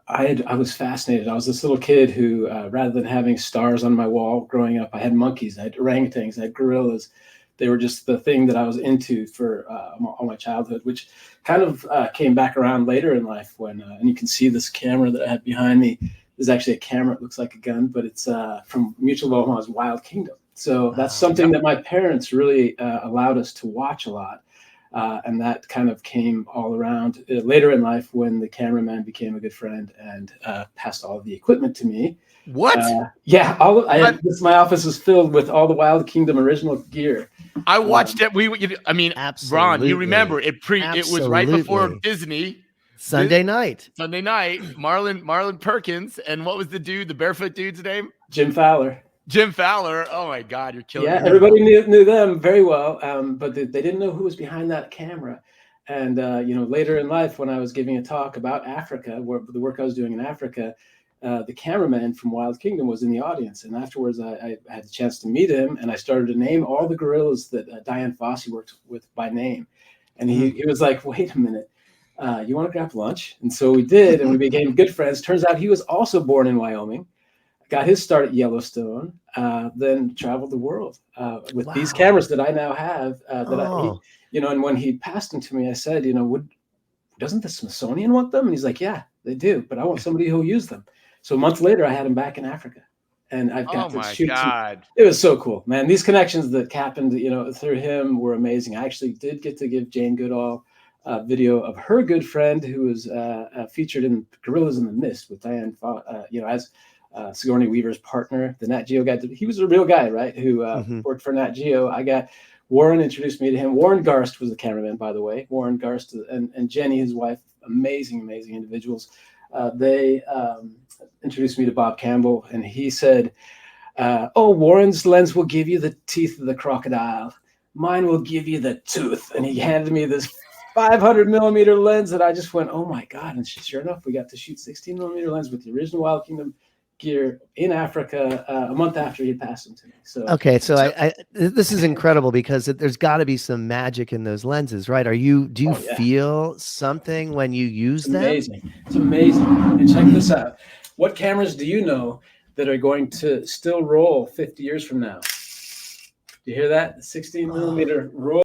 I was fascinated. I was this little kid who, rather than having stars on my wall growing up, I had monkeys, I had orangutans, I had gorillas. They were just the thing that I was into for all my childhood, which kind of came back around later in life when, and you can see this camera that I had behind me. There's actually a camera. It looks like a gun, but it's from Mutual of Omaha's Wild Kingdom. So that's something that my parents really allowed us to watch a lot. And that kind of came all around later in life when the cameraman became a good friend and passed all of the equipment to me. What? Yeah, my office was filled with all the Wild Kingdom original gear. I watched it. I mean, Ron, you remember it? It was right before Disney. Sunday night. Marlon Perkins, and what was the barefoot dude's name? Jim Fowler. Jim Fowler. Oh my God, you're killing me. Yeah, everybody knew them very well, but they didn't know who was behind that camera. And later in life, when I was giving a talk about Africa, the work I was doing in Africa, the cameraman from Wild Kingdom was in the audience. And afterwards, I had the chance to meet him, and I started to name all the gorillas that Diane Fossey worked with by name. And he was like, "Wait a minute, you want to grab lunch?" And so we did, and we became good friends. Turns out he was also born in Wyoming. Got his start at Yellowstone, then traveled the world with these cameras that I now have. And when he passed them to me, I said, doesn't the Smithsonian want them? And he's like, yeah, they do, but I want somebody who'll use them. So a month later, I had him back in Africa, and I've got to shoot. It was so cool, man. These connections that happened, through him were amazing. I actually did get to give Jane Goodall a video of her good friend who was featured in Gorillas in the Mist with Diane, as Sigourney Weaver's partner, the Nat Geo guy. He was a real guy, right? Who worked for Nat Geo. Warren introduced me to him. Warren Garst was the cameraman, by the way. Warren Garst and Jenny, his wife, amazing individuals. They introduced me to Bob Campbell, and he said, Warren's lens will give you the teeth of the crocodile. Mine will give you the tooth. And he handed me this 500 millimeter lens that I just went, oh my God. And sure enough, we got to shoot 16 millimeter lens with the original Wild Kingdom gear in Africa a month after he passed them to me. So this is incredible because there's got to be some magic in those lenses, right? Do you feel something when you use them? It's amazing. And check this out. What cameras do you know that are going to still roll 50 years from now? Do you hear that? 16 millimeter roll.